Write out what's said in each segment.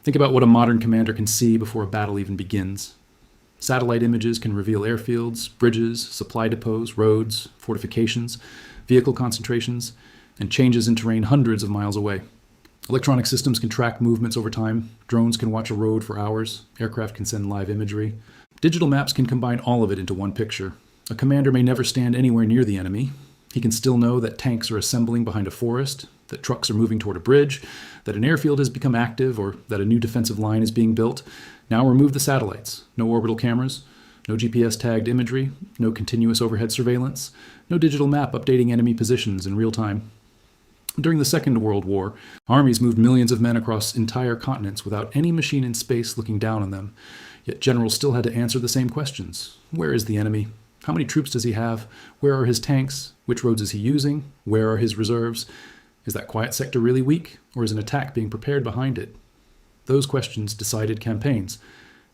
Think about what a modern commander can see before a battle even begins. Satellite images can reveal airfields, bridges, supply depots, roads, fortifications, vehicle concentrations, and changes in terrain hundreds of miles away. Electronic systems can track movements over time. Drones can watch a road for hours. Aircraft can send live imagery. Digital maps can combine all of it into one picture. A commander may never stand anywhere near the enemy. He can still know that tanks are assembling behind a forest, that trucks are moving toward a bridge, that an airfield has become active, or that a new defensive line is being built. Now remove the satellites. No orbital cameras, no GPS-tagged imagery, no continuous overhead surveillance, no digital map updating enemy positions in real time. During the Second World War, armies moved millions of men across entire continents without any machine in space looking down on them. Yet generals still had to answer the same questions. Where is the enemy? How many troops does he have? Where are his tanks? Which roads is he using? Where are his reserves? Is that quiet sector really weak, or is an attack being prepared behind it? Those questions decided campaigns.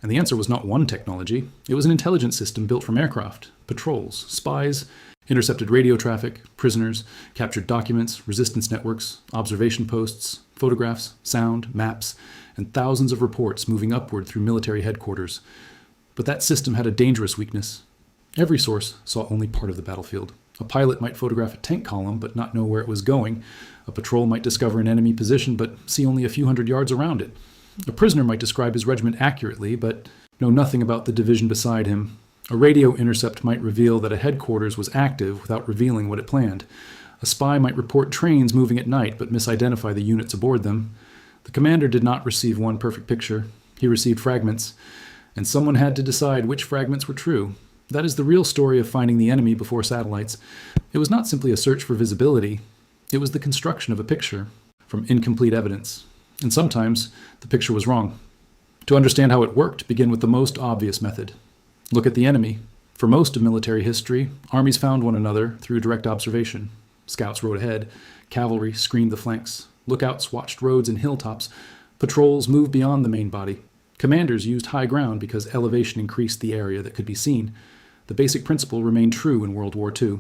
And the answer was not one technology. It was an intelligence system built from aircraft, patrols, spies, intercepted radio traffic, prisoners, captured documents, resistance networks, observation posts, photographs, sound, maps, and thousands of reports moving upward through military headquarters. But that system had a dangerous weakness. Every source saw only part of the battlefield. A pilot might photograph a tank column but not know where it was going. A patrol might discover an enemy position but see only a few hundred yards around it. A prisoner might describe his regiment accurately but know nothing about the division beside him. A radio intercept might reveal that a headquarters was active without revealing what it planned. A spy might report trains moving at night but misidentify the units aboard them. The commander did not receive one perfect picture. He received fragments, and someone had to decide which fragments were true. That is the real story of finding the enemy before satellites. It was not simply a search for visibility. It was the construction of a picture from incomplete evidence. And sometimes the picture was wrong. To understand how it worked, begin with the most obvious method. Look at the enemy. For most of military history, armies found one another through direct observation. Scouts rode ahead. Cavalry screened the flanks. Lookouts watched roads and hilltops. Patrols moved beyond the main body. Commanders used high ground because elevation increased the area that could be seen. The basic principle remained true in World War II.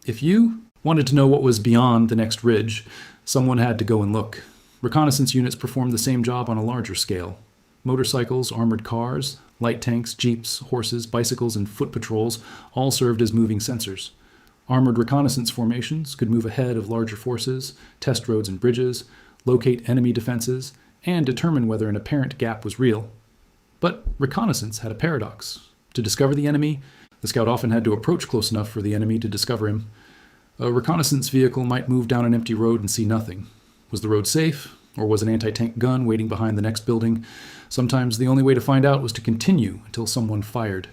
If you wanted to know what was beyond the next ridge, someone had to go and look. Reconnaissance units performed the same job on a larger scale. Motorcycles, armored cars, light tanks, jeeps, horses, bicycles, and foot patrols all served as moving sensors. Armored reconnaissance formations could move ahead of larger forces, test roads and bridges, locate enemy defenses, and determine whether an apparent gap was real. But reconnaissance had a paradox. To discover the enemy, the scout often had to approach close enough for the enemy to discover him. A reconnaissance vehicle might move down an empty road and see nothing. Was the road safe, or was an anti-tank gun waiting behind the next building? Sometimes the only way to find out was to continue until someone fired.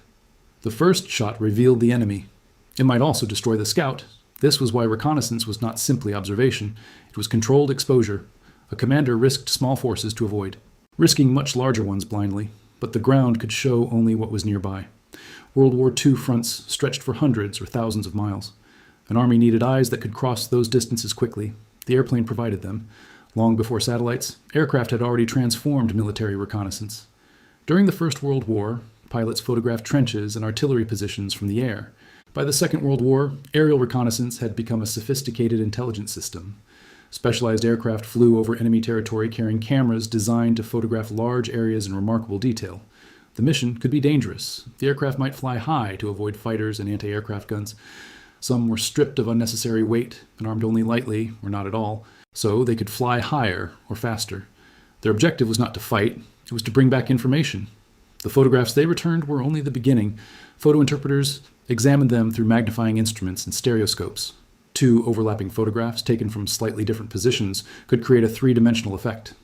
The first shot revealed the enemy. It might also destroy the scout. This was why reconnaissance was not simply observation. It was controlled exposure. A commander risked small forces to avoid, risking much larger ones blindly, but the ground could show only what was nearby. World War II fronts stretched for hundreds or thousands of miles. An army needed eyes that could cross those distances quickly. The airplane provided them. Long before satellites, aircraft had already transformed military reconnaissance. During the First World War, pilots photographed trenches and artillery positions from the air. By the Second World War, aerial reconnaissance had become a sophisticated intelligence system. Specialized aircraft flew over enemy territory carrying cameras designed to photograph large areas in remarkable detail. The mission could be dangerous. The aircraft might fly high to avoid fighters and anti-aircraft guns. Some were stripped of unnecessary weight and armed only lightly, or not at all, so they could fly higher or faster. Their objective was not to fight, it was to bring back information. The photographs they returned were only the beginning. Photo interpreters examined them through magnifying instruments and stereoscopes. Two overlapping photographs taken from slightly different positions could create a three-dimensional effect.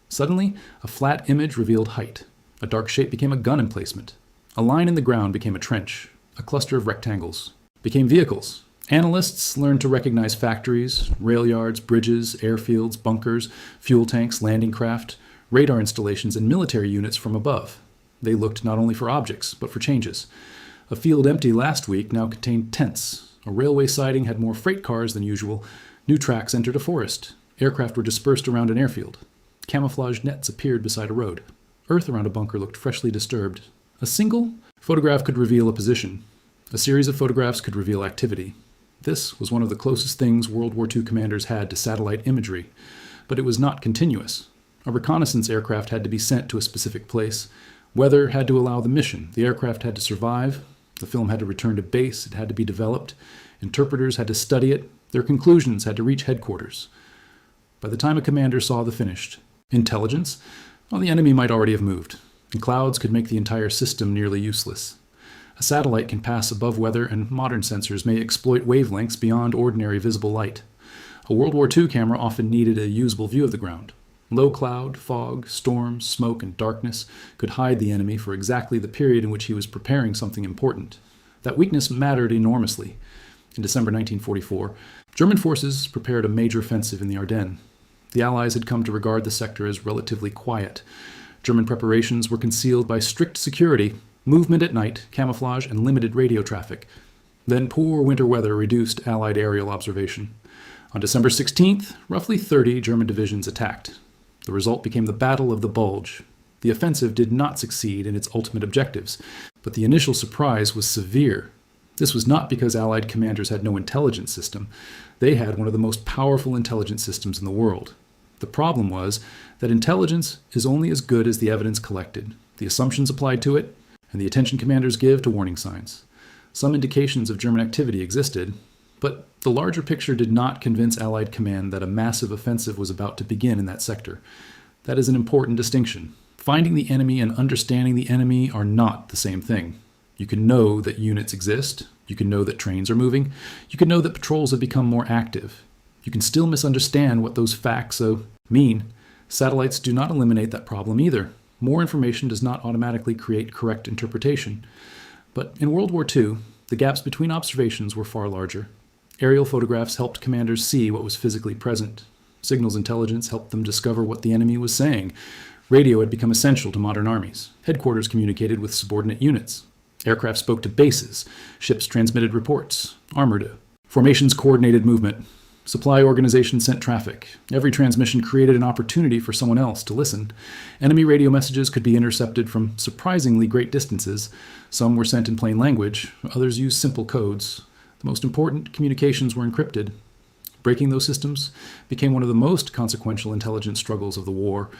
Suddenly, a flat image revealed height. A dark shape became a gun emplacement. A line in the ground became a trench. A cluster of rectangles became vehicles. Analysts learned to recognize factories, rail yards, bridges, airfields, bunkers, fuel tanks, landing craft, radar installations, and military units from above. They looked not only for objects, but for changes. A field empty last week now contained tents. A railway siding had more freight cars than usual. New tracks entered a forest. Aircraft were dispersed around an airfield. Camouflage nets appeared beside a road. Earth around a bunker looked freshly disturbed. A single photograph could reveal a position. A series of photographs could reveal activity. This was one of the closest things World War II commanders had to satellite imagery, but it was not continuous. A reconnaissance aircraft had to be sent to a specific place. Weather had to allow the mission. The aircraft had to survive. The film had to return to base. It had to be developed. Interpreters had to study it. Their conclusions had to reach headquarters. By the time a commander saw the finished intelligence, well, the enemy might already have moved, and clouds could make the entire system nearly useless. A satellite can pass above weather, and modern sensors may exploit wavelengths beyond ordinary visible light. A World War II camera often needed a usable view of the ground. Low cloud, fog, storms, smoke, and darkness could hide the enemy for exactly the period in which he was preparing something important. That weakness mattered enormously. In December 1944, German forces prepared a major offensive in the Ardennes. The Allies had come to regard the sector as relatively quiet. German preparations were concealed by strict security, movement at night, camouflage, and limited radio traffic. Then poor winter weather reduced Allied aerial observation. On December 16th, roughly 30 German divisions attacked. The result became the Battle of the Bulge. The offensive did not succeed in its ultimate objectives, but the initial surprise was severe. This was not because Allied commanders had no intelligence system. They had one of the most powerful intelligence systems in the world. The problem was that intelligence is only as good as the evidence collected, the assumptions applied to it, and the attention commanders give to warning signs. Some indications of German activity existed, but the larger picture did not convince Allied command that a massive offensive was about to begin in that sector. That is an important distinction. Finding the enemy and understanding the enemy are not the same thing. You can know that units exist. You can know that trains are moving. You can know that patrols have become more active. You can still misunderstand what those facts mean. Satellites do not eliminate that problem either. More information does not automatically create correct interpretation. But in World War II, the gaps between observations were far larger. Aerial photographs helped commanders see what was physically present. Signals intelligence helped them discover what the enemy was saying. Radio had become essential to modern armies. Headquarters communicated with subordinate units. Aircraft spoke to bases. Ships transmitted reports. Armored formations coordinated movement. Supply organizations sent traffic. Every transmission created an opportunity for someone else to listen. Enemy radio messages could be intercepted from surprisingly great distances. Some were sent in plain language. Others used simple codes. The most important communications were encrypted. Breaking those systems became one of the most consequential intelligence struggles of the war.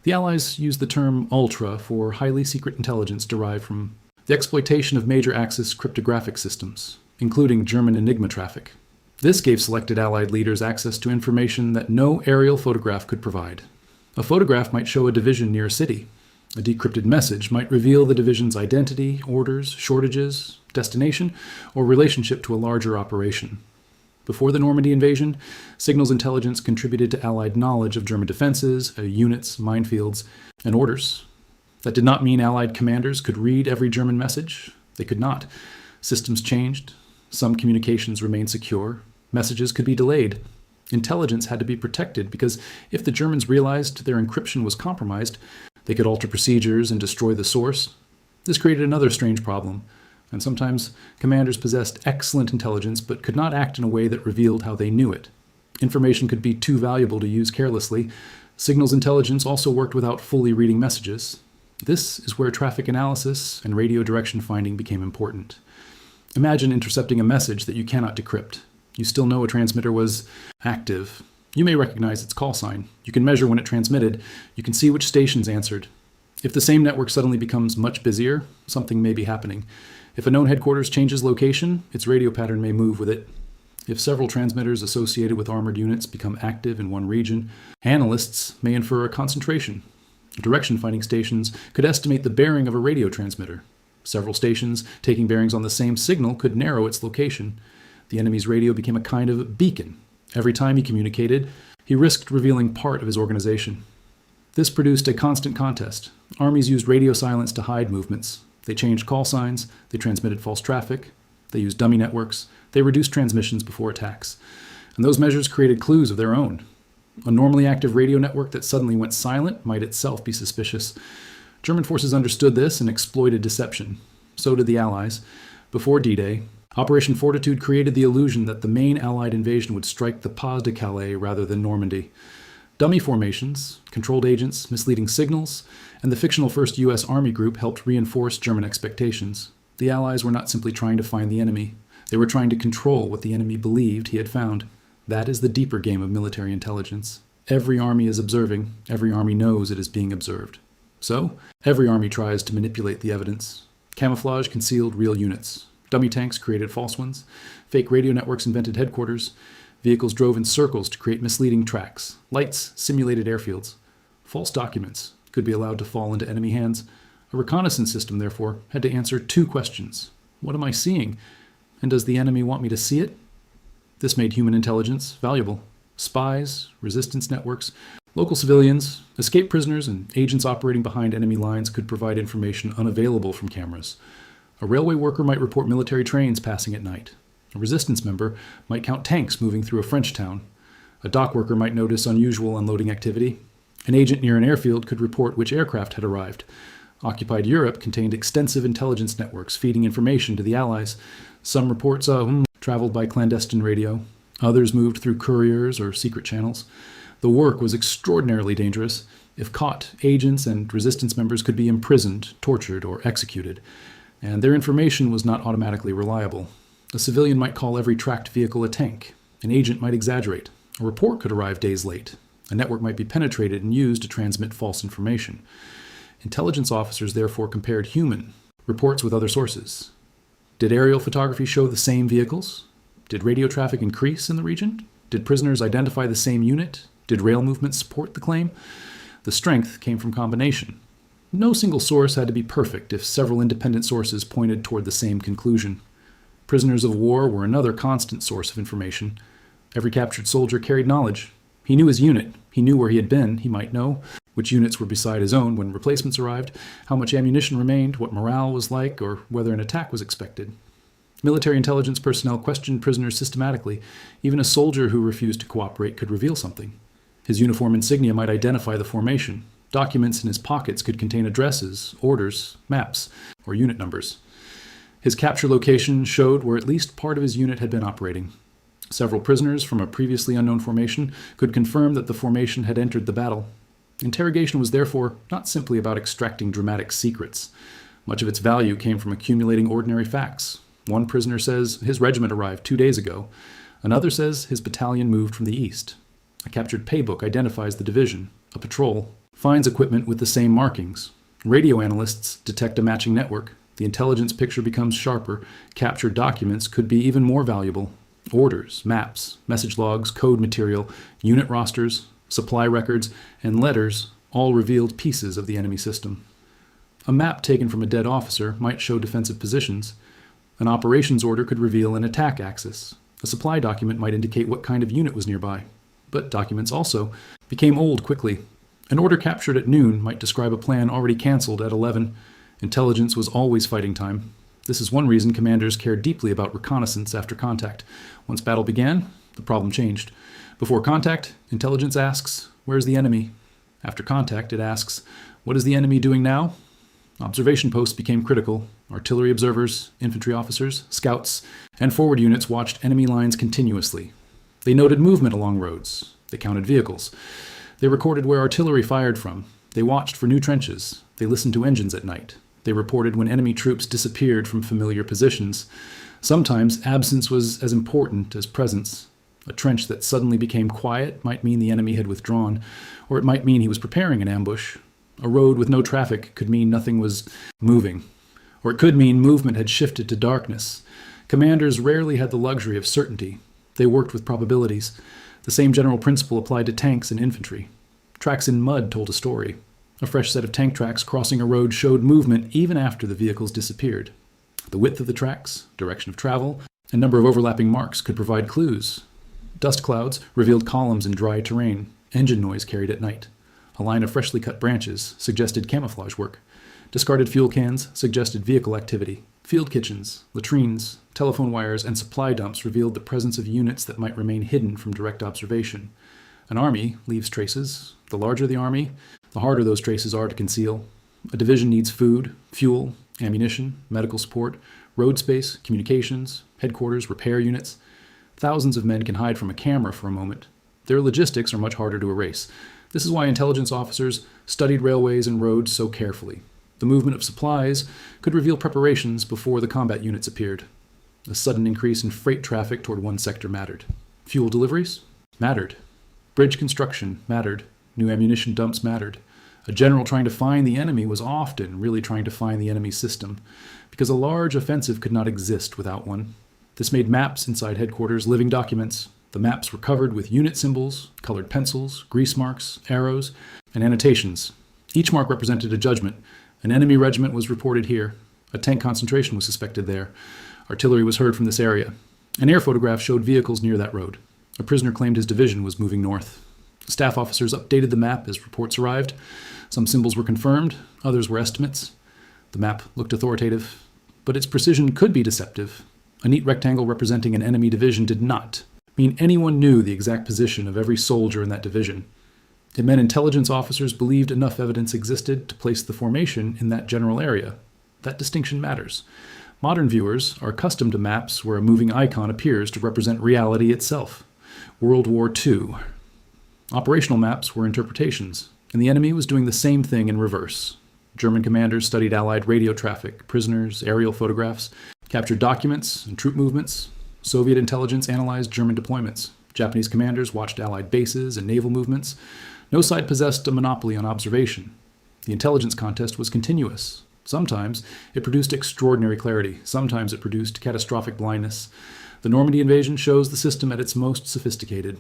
The Allies used the term ultra for highly secret intelligence derived from the exploitation of major Axis cryptographic systems, including German Enigma traffic. This gave selected Allied leaders access to information that no aerial photograph could provide. A photograph might show a division near a city. A decrypted message might reveal the division's identity, orders, shortages, destination, or relationship to a larger operation. Before the Normandy invasion, signals intelligence contributed to Allied knowledge of German defenses, units, minefields, and orders. That did not mean Allied commanders could read every German message. They could not. Systems changed. Some communications remained secure. Messages could be delayed. Intelligence had to be protected because if the Germans realized their encryption was compromised, they could alter procedures and destroy the source. This created another strange problem, and sometimes commanders possessed excellent intelligence but could not act in a way that revealed how they knew it. Information could be too valuable to use carelessly. Signals intelligence also worked without fully reading messages. This is where traffic analysis and radio direction finding became important. Imagine intercepting a message that you cannot decrypt. You still know a transmitter was active. You may recognize its call sign. You can measure when it transmitted. You can see which stations answered. If the same network suddenly becomes much busier, something may be happening. If a known headquarters changes location, its radio pattern may move with it. If several transmitters associated with armored units become active in one region, analysts may infer a concentration. Direction-finding stations could estimate the bearing of a radio transmitter. Several stations taking bearings on the same signal could narrow its location. The enemy's radio became a kind of beacon. Every time he communicated, he risked revealing part of his organization. This produced a constant contest. Armies used radio silence to hide movements. They changed call signs. They transmitted false traffic. They used dummy networks. They reduced transmissions before attacks. And those measures created clues of their own. A normally active radio network that suddenly went silent might itself be suspicious. German forces understood this and exploited deception. So did the Allies. Before D-Day, Operation Fortitude created the illusion that the main Allied invasion would strike the Pas-de-Calais rather than Normandy. Dummy formations, controlled agents, misleading signals, and the fictional 1st U.S. Army Group helped reinforce German expectations. The Allies were not simply trying to find the enemy. They were trying to control what the enemy believed he had found. That is the deeper game of military intelligence. Every army is observing. Every army knows it is being observed. So, every army tries to manipulate the evidence. Camouflage concealed real units. Dummy tanks created false ones. Fake radio networks invented headquarters. Vehicles drove in circles to create misleading tracks. Lights simulated airfields. False documents could be allowed to fall into enemy hands. A reconnaissance system, therefore, had to answer two questions. What am I seeing? And does the enemy want me to see it? This made human intelligence valuable. Spies, resistance networks, local civilians, escaped prisoners, and agents operating behind enemy lines could provide information unavailable from cameras. A railway worker might report military trains passing at night. A resistance member might count tanks moving through a French town. A dock worker might notice unusual unloading activity. An agent near an airfield could report which aircraft had arrived. Occupied Europe contained extensive intelligence networks feeding information to the Allies. Some reports traveled by clandestine radio. Others moved through couriers or secret channels. The work was extraordinarily dangerous. If caught, agents and resistance members could be imprisoned, tortured, or executed. And their information was not automatically reliable. A civilian might call every tracked vehicle a tank. An agent might exaggerate. A report could arrive days late. A network might be penetrated and used to transmit false information. Intelligence officers therefore compared human reports with other sources. Did aerial photography show the same vehicles? Did radio traffic increase in the region? Did prisoners identify the same unit? Did rail movement support the claim? The strength came from combination. No single source had to be perfect if several independent sources pointed toward the same conclusion. Prisoners of war were another constant source of information. Every captured soldier carried knowledge. He knew his unit. He knew where he had been. He might know which units were beside his own when replacements arrived, how much ammunition remained, what morale was like, or whether an attack was expected. Military intelligence personnel questioned prisoners systematically. Even a soldier who refused to cooperate could reveal something. His uniform insignia might identify the formation. Documents in his pockets could contain addresses, orders, maps, or unit numbers. His capture location showed where at least part of his unit had been operating. Several prisoners from a previously unknown formation could confirm that the formation had entered the battle. Interrogation was therefore not simply about extracting dramatic secrets. Much of its value came from accumulating ordinary facts. One prisoner says his regiment arrived 2 days ago. Another says his battalion moved from the east. A captured paybook identifies the division. A patrol finds equipment with the same markings. Radio analysts detect a matching network. The intelligence picture becomes sharper. Captured documents could be even more valuable. Orders, maps, message logs, code material, unit rosters, supply records, and letters all revealed pieces of the enemy system. A map taken from a dead officer might show defensive positions. An operations order could reveal an attack axis. A supply document might indicate what kind of unit was nearby. But documents also became old quickly. An order captured at noon might describe a plan already canceled at 11. Intelligence was always fighting time. This is one reason commanders cared deeply about reconnaissance after contact. Once battle began, the problem changed. Before contact, intelligence asks, "Where's the enemy?" After contact, it asks, "What is the enemy doing now?" Observation posts became critical. Artillery observers, infantry officers, scouts, and forward units watched enemy lines continuously. They noted movement along roads. They counted vehicles. They recorded where artillery fired from. They watched for new trenches. They listened to engines at night. They reported when enemy troops disappeared from familiar positions. Sometimes absence was as important as presence. A trench that suddenly became quiet might mean the enemy had withdrawn, or it might mean he was preparing an ambush. A road with no traffic could mean nothing was moving, or it could mean movement had shifted to darkness. Commanders rarely had the luxury of certainty. They worked with probabilities. The same general principle applied to tanks and infantry. Tracks in mud told a story. A fresh set of tank tracks crossing a road showed movement even after the vehicles disappeared. The width of the tracks, direction of travel, and number of overlapping marks could provide clues. Dust clouds revealed columns in dry terrain, engine noise carried at night. A line of freshly cut branches suggested camouflage work. Discarded fuel cans suggested vehicle activity. Field kitchens, latrines, telephone wires, and supply dumps revealed the presence of units that might remain hidden from direct observation. An army leaves traces. The larger the army, the harder those traces are to conceal. A division needs food, fuel, ammunition, medical support, road space, communications, headquarters, repair units. Thousands of men can hide from a camera for a moment. Their logistics are much harder to erase. This is why intelligence officers studied railways and roads so carefully. The movement of supplies could reveal preparations before the combat units appeared. A sudden increase in freight traffic toward one sector mattered. Fuel deliveries mattered. Bridge construction mattered. New ammunition dumps mattered. A general trying to find the enemy was often really trying to find the enemy system, because a large offensive could not exist without one. This made maps inside headquarters living documents. The maps were covered with unit symbols, colored pencils, grease marks, arrows, and annotations. Each mark represented a judgment. An enemy regiment was reported here. A tank concentration was suspected there. Artillery was heard from this area. An air photograph showed vehicles near that road. A prisoner claimed his division was moving north. Staff officers updated the map as reports arrived. Some symbols were confirmed, others were estimates. The map looked authoritative, but its precision could be deceptive. A neat rectangle representing an enemy division did not mean anyone knew the exact position of every soldier in that division. It meant intelligence officers believed enough evidence existed to place the formation in that general area. That distinction matters. Modern viewers are accustomed to maps where a moving icon appears to represent reality itself. World War II. Operational maps were interpretations, and the enemy was doing the same thing in reverse. German commanders studied Allied radio traffic, prisoners, aerial photographs, captured documents and troop movements. Soviet intelligence analyzed German deployments. Japanese commanders watched Allied bases and naval movements. No side possessed a monopoly on observation. The intelligence contest was continuous. Sometimes it produced extraordinary clarity. Sometimes it produced catastrophic blindness. The Normandy invasion shows the system at its most sophisticated.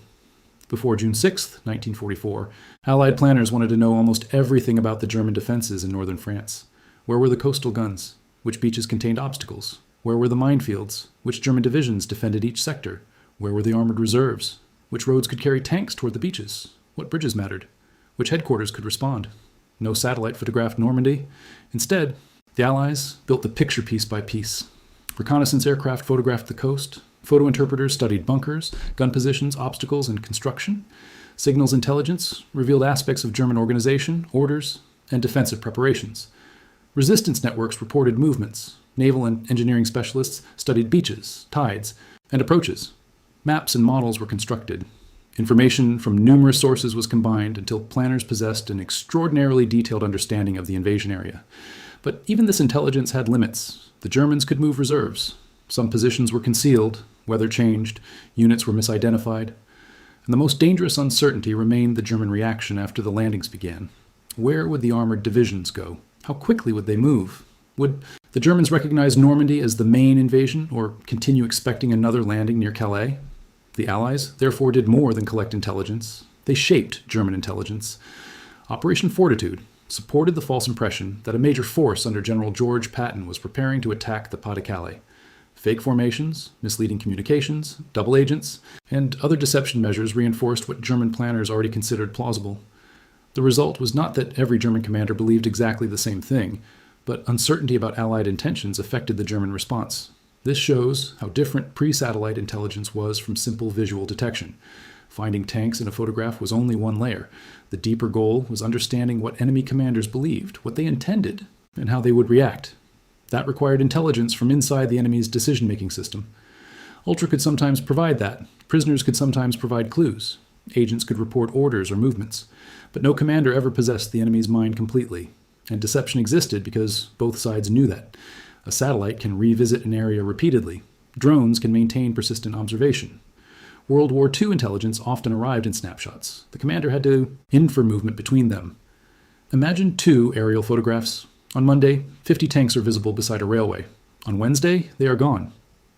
Before June 6, 1944, Allied planners wanted to know almost everything about the German defenses in northern France. Where were the coastal guns? Which beaches contained obstacles? Where were the minefields? Which German divisions defended each sector? Where were the armored reserves? Which roads could carry tanks toward the beaches? What bridges mattered? Which headquarters could respond? No satellite photographed Normandy. Instead, the Allies built the picture piece by piece. Reconnaissance aircraft photographed the coast. Photo interpreters studied bunkers, gun positions, obstacles, and construction. Signals intelligence revealed aspects of German organization, orders, and defensive preparations. Resistance networks reported movements. Naval and engineering specialists studied beaches, tides, and approaches. Maps and models were constructed. Information from numerous sources was combined until planners possessed an extraordinarily detailed understanding of the invasion area. But even this intelligence had limits. The Germans could move reserves. Some positions were concealed, weather changed, units were misidentified. And the most dangerous uncertainty remained the German reaction after the landings began. Where would the armored divisions go? How quickly would they move? Would the Germans recognize Normandy as the main invasion, or continue expecting another landing near Calais? The Allies, therefore, did more than collect intelligence. They shaped German intelligence. Operation Fortitude supported the false impression that a major force under General George Patton was preparing to attack the Pas-de-Calais. Fake formations, misleading communications, double agents, and other deception measures reinforced what German planners already considered plausible. The result was not that every German commander believed exactly the same thing, but uncertainty about Allied intentions affected the German response. This shows how different pre-satellite intelligence was from simple visual detection. Finding tanks in a photograph was only one layer. The deeper goal was understanding what enemy commanders believed, what they intended, and how they would react. That required intelligence from inside the enemy's decision-making system. Ultra could sometimes provide that. Prisoners could sometimes provide clues. Agents could report orders or movements. But no commander ever possessed the enemy's mind completely. And deception existed because both sides knew that. A satellite can revisit an area repeatedly. Drones can maintain persistent observation. World War II intelligence often arrived in snapshots. The commander had to infer movement between them. Imagine two aerial photographs. On Monday, 50 tanks are visible beside a railway. On Wednesday, they are gone.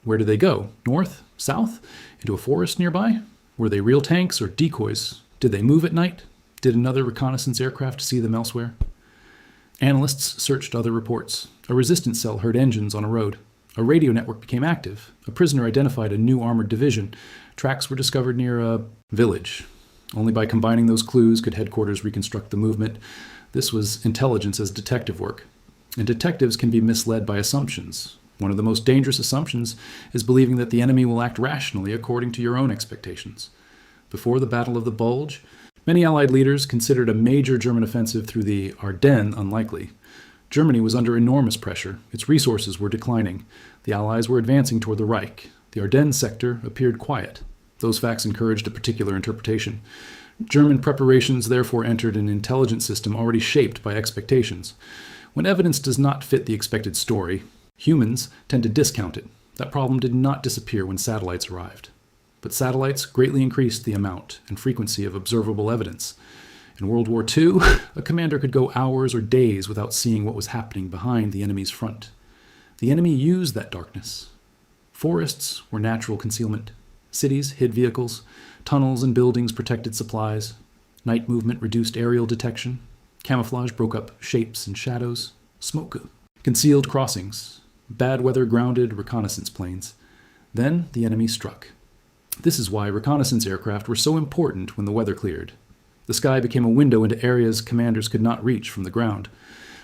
Where did they go? North? South? Into a forest nearby? Were they real tanks or decoys? Did they move at night? Did another reconnaissance aircraft see them elsewhere? Analysts searched other reports. A resistance cell heard engines on a road. A radio network became active. A prisoner identified a new armored division. Tracks were discovered near a village. Only by combining those clues could headquarters reconstruct the movement. This was intelligence as detective work. And detectives can be misled by assumptions. One of the most dangerous assumptions is believing that the enemy will act rationally according to your own expectations. Before the Battle of the Bulge, many Allied leaders considered a major German offensive through the Ardennes unlikely. Germany was under enormous pressure. Its resources were declining. The Allies were advancing toward the Reich. The Ardennes sector appeared quiet. Those facts encouraged a particular interpretation. German preparations therefore entered an intelligence system already shaped by expectations. When evidence does not fit the expected story, humans tend to discount it. That problem did not disappear when satellites arrived. But but satellites greatly increased the amount and frequency of observable evidence. In World War II, a commander could go hours or days without seeing what was happening behind the enemy's front. The enemy used that darkness. Forests were natural concealment. Cities hid vehicles. Tunnels and buildings protected supplies. Night movement reduced aerial detection. Camouflage broke up shapes and shadows. Smoke concealed crossings. Bad weather grounded reconnaissance planes. Then the enemy struck. This is why reconnaissance aircraft were so important when the weather cleared. The sky became a window into areas commanders could not reach from the ground.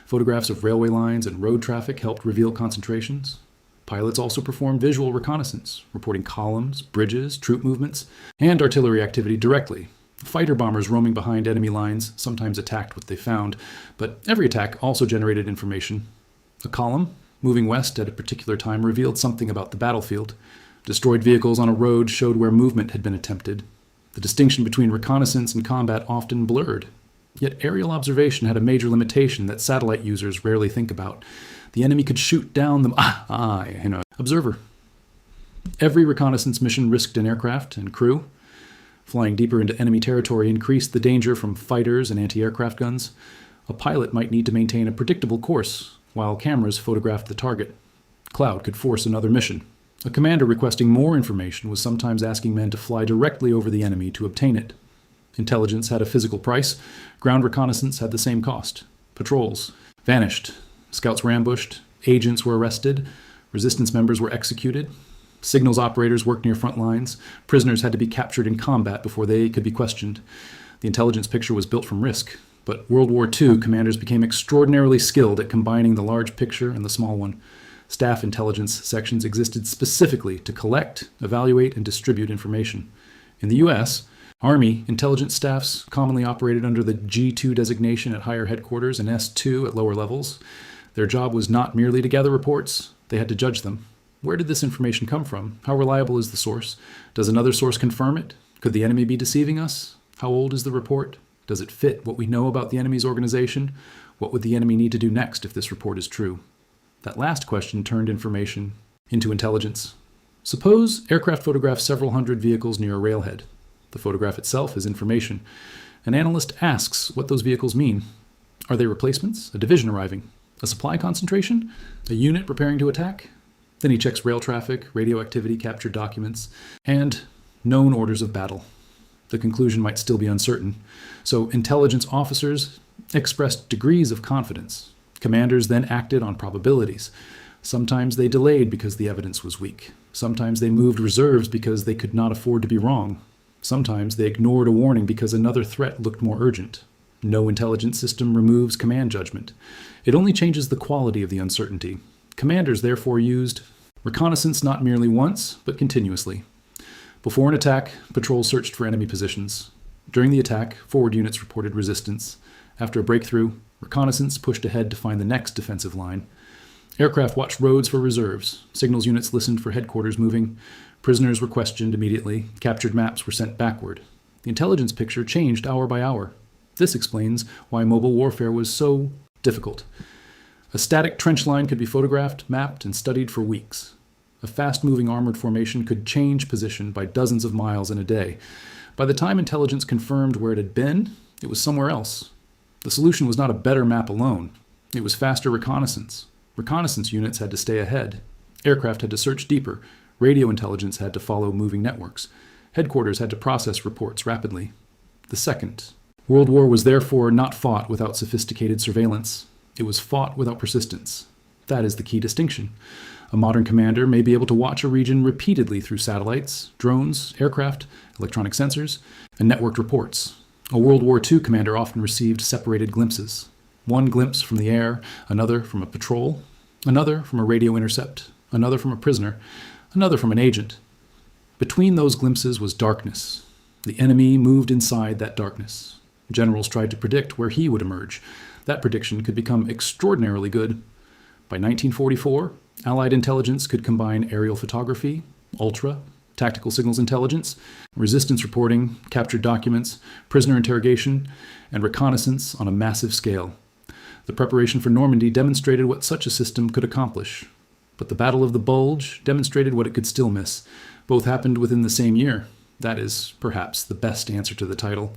Photographs of railway lines and road traffic helped reveal concentrations. Pilots also performed visual reconnaissance, reporting columns, bridges, troop movements, and artillery activity directly. Fighter bombers roaming behind enemy lines sometimes attacked what they found, but every attack also generated information. A column, moving west at a particular time, revealed something about the battlefield. Destroyed vehicles on a road showed where movement had been attempted. The distinction between reconnaissance and combat often blurred. Yet aerial observation had a major limitation that satellite users rarely think about. The enemy could shoot down the observer. Every reconnaissance mission risked an aircraft and crew. Flying deeper into enemy territory increased the danger from fighters and anti-aircraft guns. A pilot might need to maintain a predictable course, while cameras photographed the target. Cloud could force another mission. A commander requesting more information was sometimes asking men to fly directly over the enemy to obtain it. Intelligence had a physical price. Ground reconnaissance had the same cost. Patrols vanished. Scouts were ambushed. Agents were arrested. Resistance members were executed. Signals operators worked near front lines. Prisoners had to be captured in combat before they could be questioned. The intelligence picture was built from risk. But World War II commanders became extraordinarily skilled at combining the large picture and the small one. Staff intelligence sections existed specifically to collect, evaluate, and distribute information. In the U.S., Army intelligence staffs commonly operated under the G2 designation at higher headquarters and S2 at lower levels. Their job was not merely to gather reports, they had to judge them. Where did this information come from? How reliable is the source? Does another source confirm it? Could the enemy be deceiving us? How old is the report? Does it fit what we know about the enemy's organization? What would the enemy need to do next if this report is true? That last question turned information into intelligence. Suppose aircraft photograph several hundred vehicles near a railhead. The photograph itself is information. An analyst asks what those vehicles mean. Are they replacements? A division arriving? A supply concentration? A unit preparing to attack? Then he checks rail traffic, radio activity, captured documents, and known orders of battle. The conclusion might still be uncertain. So intelligence officers expressed degrees of confidence. Commanders then acted on probabilities. Sometimes they delayed because the evidence was weak. Sometimes they moved reserves because they could not afford to be wrong. Sometimes they ignored a warning because another threat looked more urgent. No intelligence system removes command judgment. It only changes the quality of the uncertainty. Commanders therefore used reconnaissance not merely once, but continuously. Before an attack, patrols searched for enemy positions. During the attack, forward units reported resistance. After a breakthrough, reconnaissance pushed ahead to find the next defensive line. Aircraft watched roads for reserves. Signals units listened for headquarters moving. Prisoners were questioned immediately. Captured maps were sent backward. The intelligence picture changed hour by hour. This explains why mobile warfare was so difficult. A static trench line could be photographed, mapped, and studied for weeks. A fast-moving armored formation could change position by dozens of miles in a day. By the time intelligence confirmed where it had been, it was somewhere else. The solution was not a better map alone. It was faster reconnaissance. Reconnaissance units had to stay ahead. Aircraft had to search deeper. Radio intelligence had to follow moving networks. Headquarters had to process reports rapidly. The second. World War was therefore not fought without sophisticated surveillance. It was fought without persistence. That is the key distinction. A modern commander may be able to watch a region repeatedly through satellites, drones, aircraft, electronic sensors, and networked reports. A World War II commander often received separated glimpses. One glimpse from the air, another from a patrol, another from a radio intercept, another from a prisoner, another from an agent. Between those glimpses was darkness. The enemy moved inside that darkness. Generals tried to predict where he would emerge. That prediction could become extraordinarily good. By 1944, Allied intelligence could combine aerial photography, ultra, tactical signals intelligence, resistance reporting, captured documents, prisoner interrogation, and reconnaissance on a massive scale. The preparation for Normandy demonstrated what such a system could accomplish. But the Battle of the Bulge demonstrated what it could still miss. Both happened within the same year. That is perhaps the best answer to the title.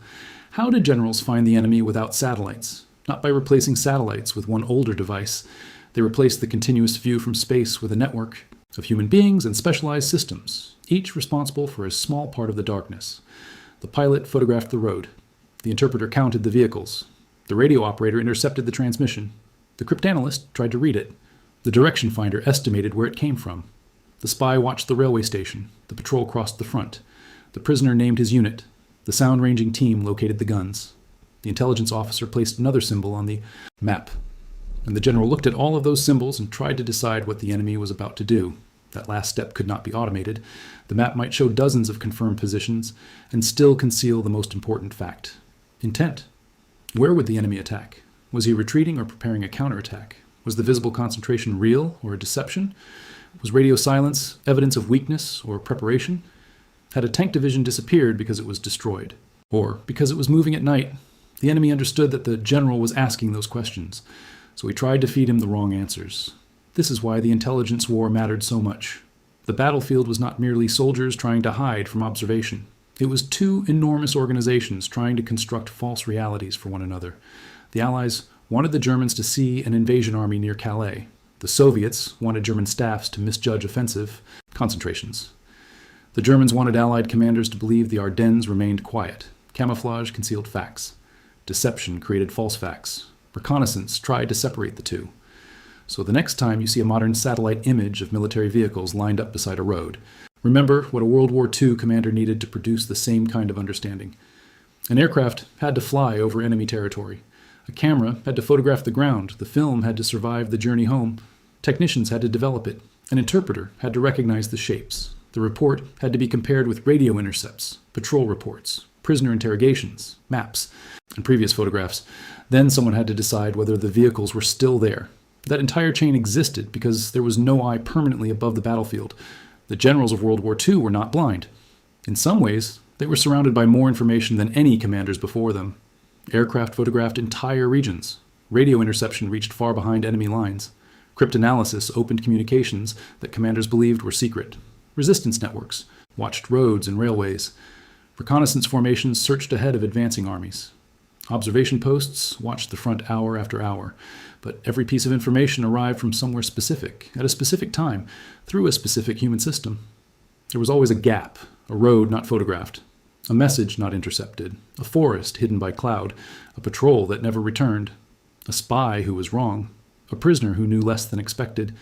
How did generals find the enemy without satellites? Not by replacing satellites with one older device. They replaced the continuous view from space with a network of human beings and specialized systems, each responsible for a small part of the darkness. The pilot photographed the road. The interpreter counted the vehicles. The radio operator intercepted the transmission. The cryptanalyst tried to read it. The direction finder estimated where it came from. The spy watched the railway station. The patrol crossed the front. The prisoner named his unit. The sound-ranging team located the guns. The intelligence officer placed another symbol on the map. And the general looked at all of those symbols and tried to decide what the enemy was about to do. That last step could not be automated. The map might show dozens of confirmed positions and still conceal the most important fact: intent. Where would the enemy attack? Was he retreating or preparing a counterattack? Was the visible concentration real or a deception? Was radio silence evidence of weakness or preparation? Had a tank division disappeared because it was destroyed? Or because it was moving at night? The enemy understood that the general was asking those questions, so he tried to feed him the wrong answers. This is why the intelligence war mattered so much. The battlefield was not merely soldiers trying to hide from observation. It was two enormous organizations trying to construct false realities for one another. The Allies wanted the Germans to see an invasion army near Calais. The Soviets wanted German staffs to misjudge offensive concentrations. The Germans wanted Allied commanders to believe the Ardennes remained quiet. Camouflage concealed facts. Deception created false facts. Reconnaissance tried to separate the two. So the next time you see a modern satellite image of military vehicles lined up beside a road, remember what a World War II commander needed to produce the same kind of understanding. An aircraft had to fly over enemy territory. A camera had to photograph the ground. The film had to survive the journey home. Technicians had to develop it. An interpreter had to recognize the shapes. The report had to be compared with radio intercepts, patrol reports, prisoner interrogations, maps, and previous photographs. Then someone had to decide whether the vehicles were still there. That entire chain existed because there was no eye permanently above the battlefield. The generals of World War II were not blind. In some ways, they were surrounded by more information than any commanders before them. Aircraft photographed entire regions. Radio interception reached far behind enemy lines. Cryptanalysis opened communications that commanders believed were secret. Resistance networks watched roads and railways. Reconnaissance formations searched ahead of advancing armies. Observation posts watched the front hour after hour, but every piece of information arrived from somewhere specific, at a specific time, through a specific human system. There was always a gap, a road not photographed, a message not intercepted, a forest hidden by cloud, a patrol that never returned, a spy who was wrong, a prisoner who knew less than expected,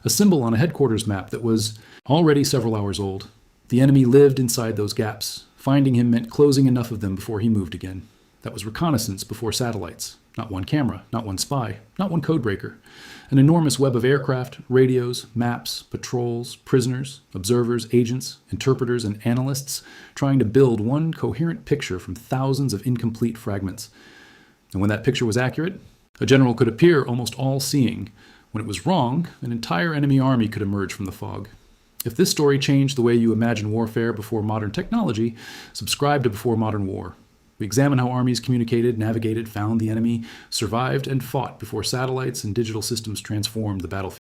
a symbol on a headquarters map that was already several hours old. The enemy lived inside those gaps. Finding him meant closing enough of them before he moved again. That was reconnaissance before satellites. Not one camera, not one spy, not one codebreaker. An enormous web of aircraft, radios, maps, patrols, prisoners, observers, agents, interpreters, and analysts trying to build one coherent picture from thousands of incomplete fragments. And when that picture was accurate, a general could appear almost all-seeing. When it was wrong, an entire enemy army could emerge from the fog. If this story changed the way you imagine warfare before modern technology, subscribe to Before Modern War. We examine how armies communicated, navigated, found the enemy, survived, and fought before satellites and digital systems transformed the battlefield.